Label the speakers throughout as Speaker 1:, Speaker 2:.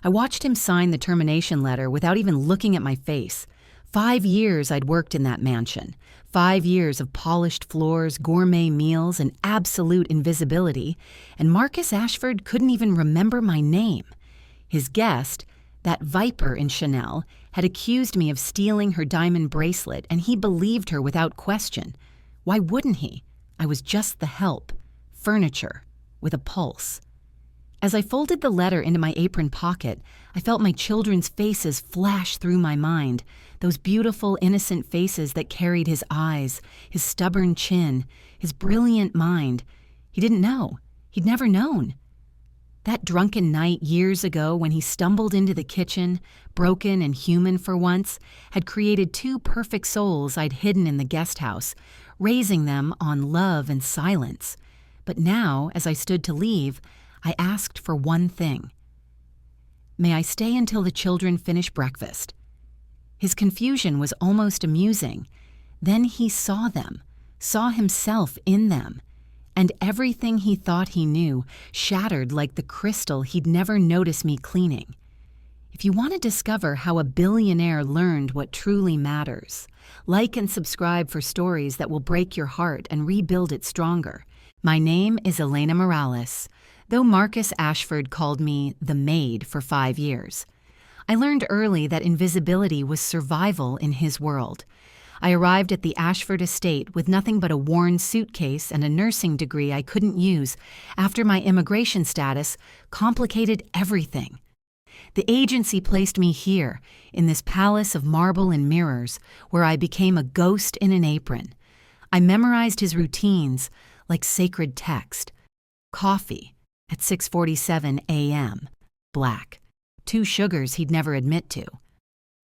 Speaker 1: I watched him sign the termination letter without even looking at my face. 5 years I'd worked in that mansion. 5 years of polished floors, gourmet meals, and absolute invisibility, and Marcus Ashford couldn't even remember my name. His guest, that viper in Chanel, had accused me of stealing her diamond bracelet, and he believed her without question. Why wouldn't he? I was just the help, furniture, with a pulse. As I folded the letter into my apron pocket, I felt my children's faces flash through my mind, those beautiful, innocent faces that carried his eyes, his stubborn chin, his brilliant mind. He didn't know. He'd never known. That drunken night years ago when he stumbled into the kitchen, broken and human for once, had created 2 perfect souls I'd hidden in the guest house, raising them on love and silence. But now, as I stood to leave, I asked for one thing. May I stay until the children finish breakfast? His confusion was almost amusing. Then he saw them, saw himself in them, and everything he thought he knew shattered like the crystal he'd never noticed me cleaning. If you want to discover how a billionaire learned what truly matters, like and subscribe for stories that will break your heart and rebuild it stronger. My name is Elena Morales, though Marcus Ashford called me the Maid for 5 years. I learned early that invisibility was survival in his world. I arrived at the Ashford estate with nothing but a worn suitcase and a nursing degree I couldn't use after my immigration status complicated everything. The agency placed me here, in this palace of marble and mirrors, where I became a ghost in an apron. I memorized his routines like sacred text. Coffee at 6:47 a.m., black. 2 sugars he'd never admit to.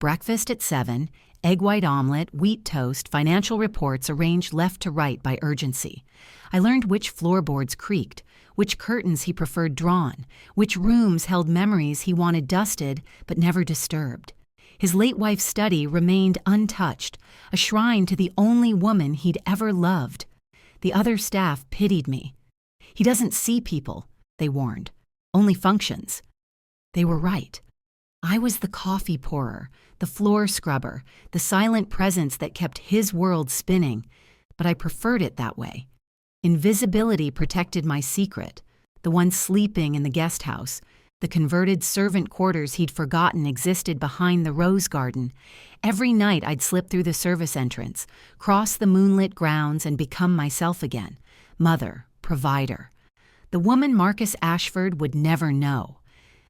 Speaker 1: Breakfast at 7, egg white omelet, wheat toast, financial reports arranged left to right by urgency. I learned which floorboards creaked, which curtains he preferred drawn, which rooms held memories he wanted dusted but never disturbed. His late wife's study remained untouched, a shrine to the only woman he'd ever loved. The other staff pitied me. He doesn't see people, they warned, only functions. They were right. I was the coffee pourer, the floor scrubber, the silent presence that kept his world spinning, but I preferred it that way. Invisibility protected my secret, the one sleeping in the guest house, the converted servant quarters he'd forgotten existed behind the rose garden. Every night I'd slip through the service entrance, cross the moonlit grounds and become myself again, mother, provider. The woman Marcus Ashford would never know.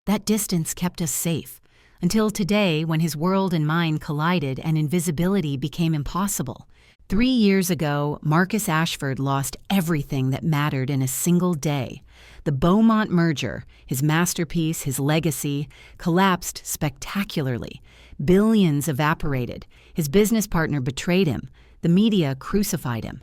Speaker 1: That distance kept us safe, until today when his world and mine collided and invisibility became impossible. 3 years ago, Marcus Ashford lost everything that mattered in a single day. The Beaumont merger, his masterpiece, his legacy, collapsed spectacularly. Billions evaporated. His business partner betrayed him. The media crucified him.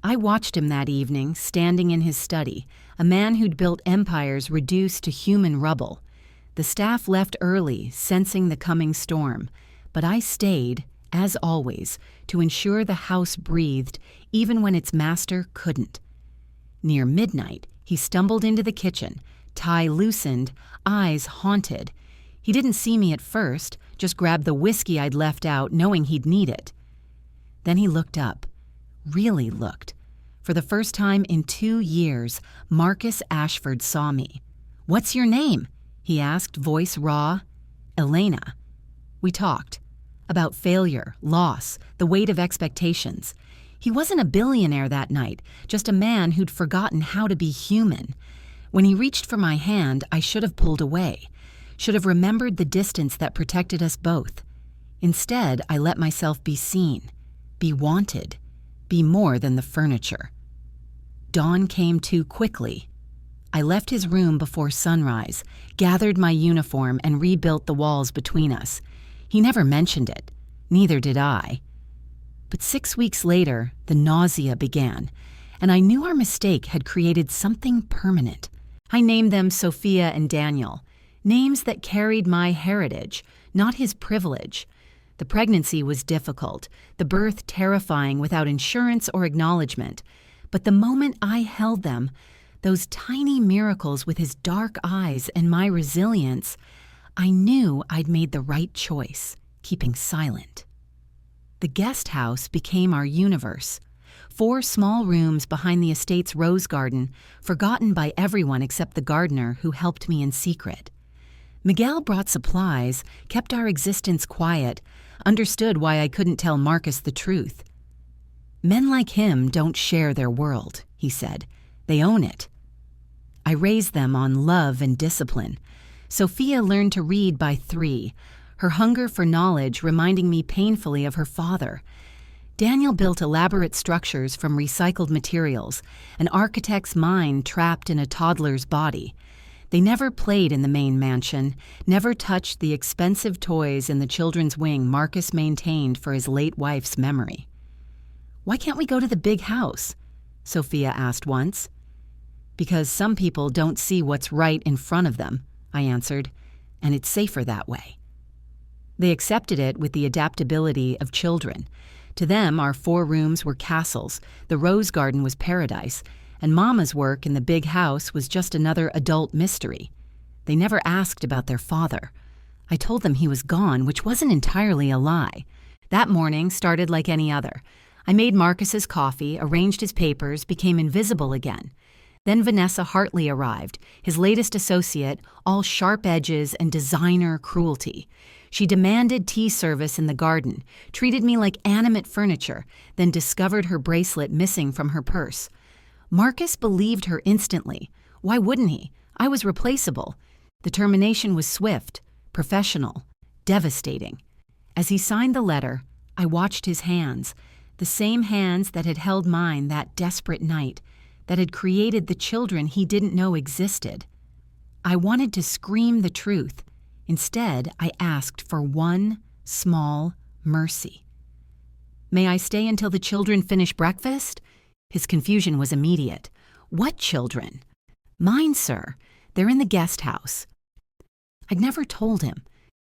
Speaker 1: I watched him that evening, standing in his study, a man who'd built empires reduced to human rubble. The staff left early, sensing the coming storm, but I stayed, as always, to ensure the house breathed even when its master couldn't. Near midnight, he stumbled into the kitchen, tie loosened, eyes haunted. He didn't see me at first, just grabbed the whiskey I'd left out, knowing he'd need it. Then he looked up, really looked. For the first time in 2 years, Marcus Ashford saw me. "What's your name?" he asked, voice raw. "Elena." We talked. About failure, loss, the weight of expectations. He wasn't a billionaire that night, just a man who'd forgotten how to be human. When he reached for my hand, I should have pulled away, should have remembered the distance that protected us both. Instead, I let myself be seen, be wanted, be more than the furniture. Dawn came too quickly. I left his room before sunrise, gathered my uniform, and rebuilt the walls between us. He never mentioned it. Neither did I. But 6 weeks later, the nausea began, and I knew our mistake had created something permanent. I named them Sophia and Daniel, names that carried my heritage, not his privilege. The pregnancy was difficult, the birth terrifying without insurance or acknowledgement. But the moment I held them, those tiny miracles with his dark eyes and my resilience, I knew I'd made the right choice, keeping silent. The guest house became our universe. 4 small rooms behind the estate's rose garden, forgotten by everyone except the gardener who helped me in secret. Miguel brought supplies, kept our existence quiet, understood why I couldn't tell Marcus the truth. Men like him don't share their world, he said. They own it. I raised them on love and discipline. Sophia learned to read by 3, her hunger for knowledge reminding me painfully of her father. Daniel built elaborate structures from recycled materials, an architect's mind trapped in a toddler's body. They never played in the main mansion, never touched the expensive toys in the children's wing Marcus maintained for his late wife's memory. "Why can't we go to the big house?" Sophia asked once. "Because some people don't see what's right in front of them," I answered, "and it's safer that way." They accepted it with the adaptability of children. To them, our 4 rooms were castles, the rose garden was paradise, and Mama's work in the big house was just another adult mystery. They never asked about their father. I told them he was gone, which wasn't entirely a lie. That morning started like any other. I made Marcus's coffee, arranged his papers, became invisible again. Then Vanessa Hartley arrived, his latest associate, all sharp edges and designer cruelty. She demanded tea service in the garden, treated me like animate furniture, then discovered her bracelet missing from her purse. Marcus believed her instantly. Why wouldn't he? I was replaceable. The termination was swift, professional, devastating. As he signed the letter, I watched his hands, the same hands that had held mine that desperate night, that had created the children he didn't know existed. I wanted to scream the truth. Instead, I asked for one small mercy. "May I stay until the children finish breakfast?" His confusion was immediate. "What children?" "Mine, sir. They're in the guest house." I'd never told him,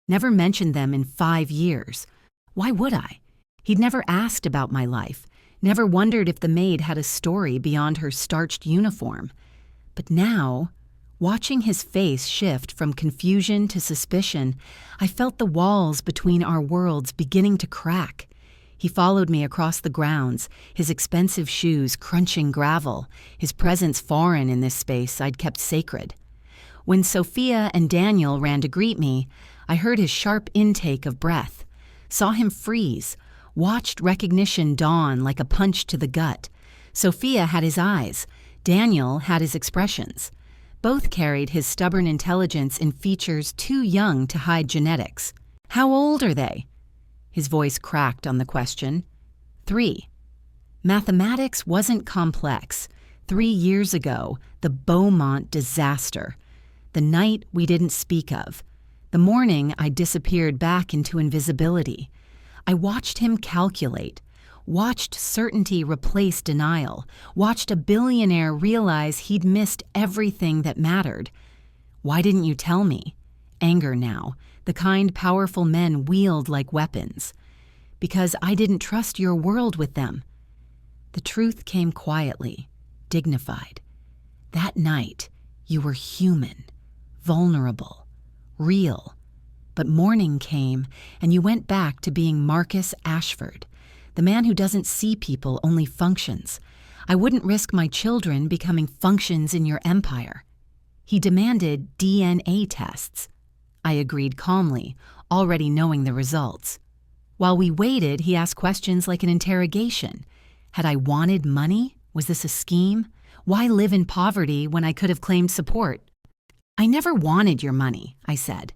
Speaker 1: never mentioned them in 5 years. Why would I? He'd never asked about my life, never wondered if the maid had a story beyond her starched uniform. But now, watching his face shift from confusion to suspicion, I felt the walls between our worlds beginning to crack. He followed me across the grounds, his expensive shoes crunching gravel, his presence foreign in this space I'd kept sacred. When Sophia and Daniel ran to greet me, I heard his sharp intake of breath, saw him freeze, watched recognition dawn like a punch to the gut. Sophia had his eyes, Daniel had his expressions. Both carried his stubborn intelligence in features too young to hide genetics. "How old are they?" His voice cracked on the question. 3. Mathematics wasn't complex. 3 years ago, the Beaumont disaster. The night we didn't speak of. The morning I disappeared back into invisibility. I watched him calculate, watched certainty replace denial, watched a billionaire realize he'd missed everything that mattered. "Why didn't you tell me?" Anger now, the kind powerful men wield like weapons. "Because I didn't trust your world with them." The truth came quietly, dignified. That night, you were human, vulnerable, real. But morning came, and you went back to being Marcus Ashford, the man who doesn't see people, only functions. I wouldn't risk my children becoming functions in your empire. He demanded DNA tests. I agreed calmly, already knowing the results. While we waited, he asked questions like an interrogation. Had I wanted money? Was this a scheme? Why live in poverty when I could have claimed support? "I never wanted your money," I said.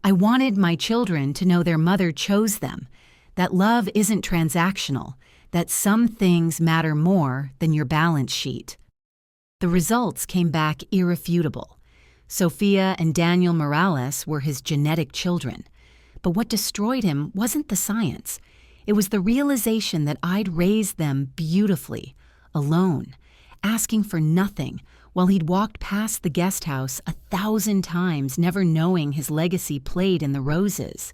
Speaker 1: "I wanted my children to know their mother chose them, that love isn't transactional, that some things matter more than your balance sheet." The results came back irrefutable. Sophia and Daniel Morales were his genetic children. But what destroyed him wasn't the science. It was the realization that I'd raised them beautifully, alone, asking for nothing, while he'd walked past the guest house 1,000 times, never knowing his legacy played in the roses.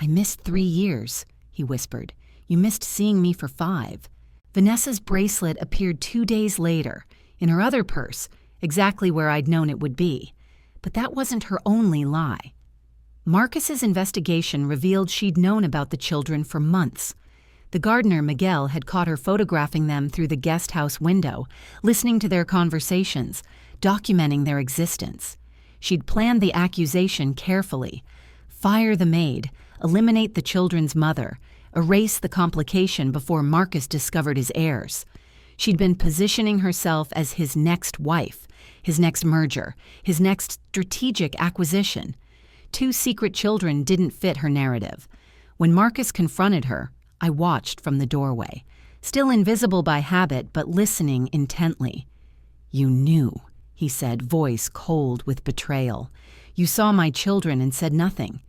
Speaker 1: "I missed 3 years, he whispered. "You missed seeing me for 5. Vanessa's bracelet appeared 2 days later, in her other purse, exactly where I'd known it would be. But that wasn't her only lie. Marcus's investigation revealed she'd known about the children for months. The gardener, Miguel, had caught her photographing them through the guest house window, listening to their conversations, documenting their existence. She'd planned the accusation carefully. Fire the maid, eliminate the children's mother, erase the complication before Marcus discovered his heirs. She'd been positioning herself as his next wife, his next merger, his next strategic acquisition. 2 secret children didn't fit her narrative. When Marcus confronted her, I watched from the doorway, still invisible by habit but listening intently. "You knew," he said, voice cold with betrayal. "You saw my children and said nothing."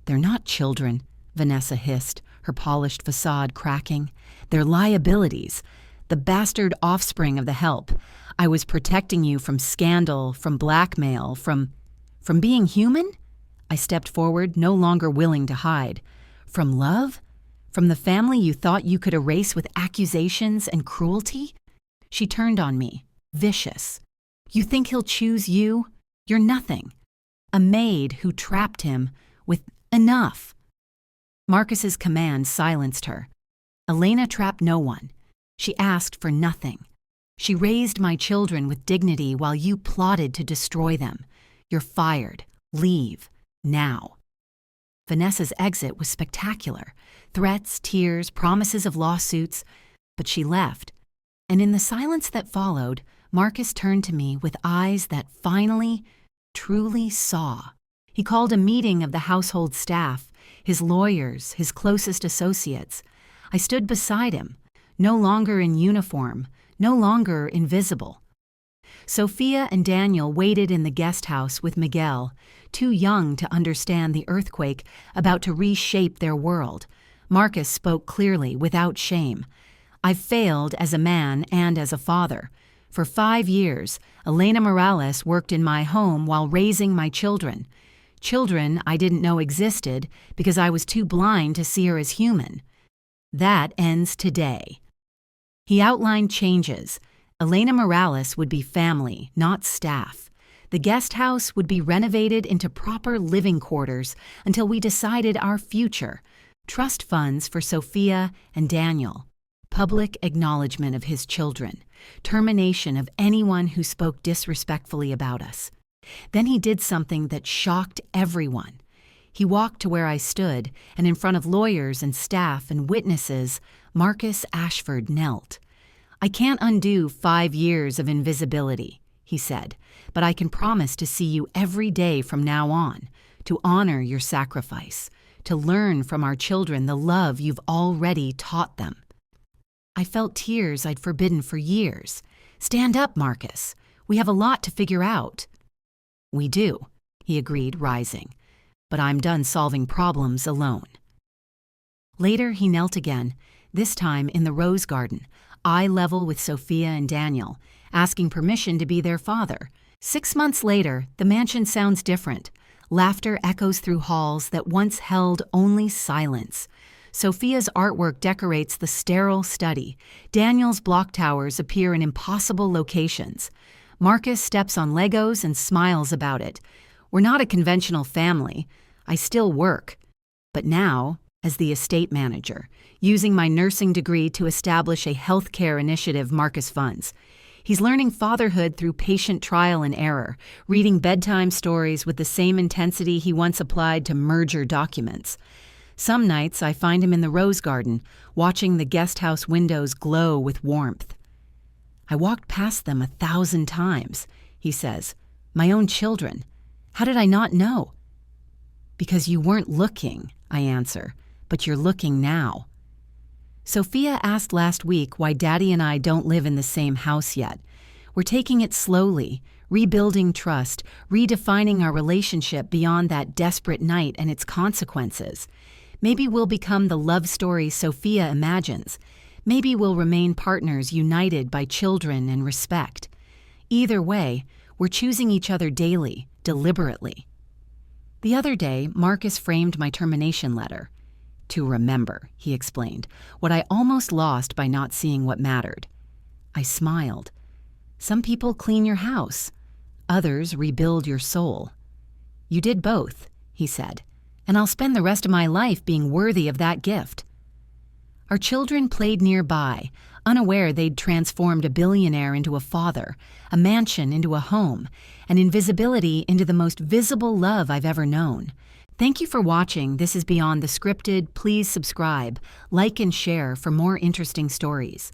Speaker 1: "They're not children," Vanessa hissed, her polished facade cracking. "They're liabilities, the bastard offspring of the help. I was protecting you from scandal, from blackmail, from being human?" I stepped forward, no longer willing to hide. "From love? From the family you thought you could erase with accusations and cruelty?" She turned on me, vicious. "You think he'll choose you? You're nothing. A maid who trapped him with enough." Marcus's command silenced her. Elena trapped no one. She asked for nothing. She raised my children with dignity while you plotted to destroy them. You're fired. Leave. Now. Vanessa's exit was spectacular. Threats, tears, promises of lawsuits. But she left. And in the silence that followed, Marcus turned to me with eyes that finally, truly saw. He called a meeting of the household staff, his lawyers, his closest associates. I stood beside him, no longer in uniform, no longer invisible. Sophia and Daniel waited in the guest house with Miguel, too young to understand the earthquake about to reshape their world. Marcus spoke clearly, without shame. "I've failed as a man and as a father. For 5 years, Elena Morales worked in my home while raising my children. Children I didn't know existed because I was too blind to see her as human. That ends today." He outlined changes. Elena Morales would be family, not staff. The guest house would be renovated into proper living quarters until we decided our future. Trust funds for Sophia and Daniel. Public acknowledgement of his children. Termination of anyone who spoke disrespectfully about us. Then he did something that shocked everyone. He walked to where I stood, and in front of lawyers and staff and witnesses, Marcus Ashford knelt. "I can't undo 5 years of invisibility," he said, "but I can promise to see you every day from now on, to honor your sacrifice, to learn from our children the love you've already taught them." I felt tears I'd forbidden for years. "Stand up, Marcus. We have a lot to figure out." "We do," he agreed, rising. "But I'm done solving problems alone." Later, he knelt again, this time in the rose garden, eye level with Sophia and Daniel, asking permission to be their father. 6 months later, the mansion sounds different. Laughter echoes through halls that once held only silence. Sophia's artwork decorates the sterile study. Daniel's block towers appear in impossible locations. Marcus steps on Legos and smiles about it. "We're not a conventional family. I still work. But now, as the estate manager, using my nursing degree to establish a healthcare initiative Marcus funds. He's learning fatherhood through patient trial and error, reading bedtime stories with the same intensity he once applied to merger documents. Some nights I find him in the rose garden, watching the guest house windows glow with warmth. "I walked past them 1,000 times, he says. "My own children. How did I not know?" "Because you weren't looking," I answer, "but you're looking now." Sophia asked last week why Daddy and I don't live in the same house yet. We're taking it slowly, rebuilding trust, redefining our relationship beyond that desperate night and its consequences. Maybe we'll become the love story Sophia imagines. Maybe we'll remain partners united by children and respect. Either way, we're choosing each other daily, deliberately. The other day, Marcus framed my termination letter. "To remember," he explained, "what I almost lost by not seeing what mattered." I smiled. "Some people clean your house. Others rebuild your soul." "You did both," he said, "and I'll spend the rest of my life being worthy of that gift." Our children played nearby, unaware they'd transformed a billionaire into a father, a mansion into a home, and invisibility into the most visible love I've ever known. Thank you for watching. This is Beyond the Scripted. Please subscribe, like, and share for more interesting stories.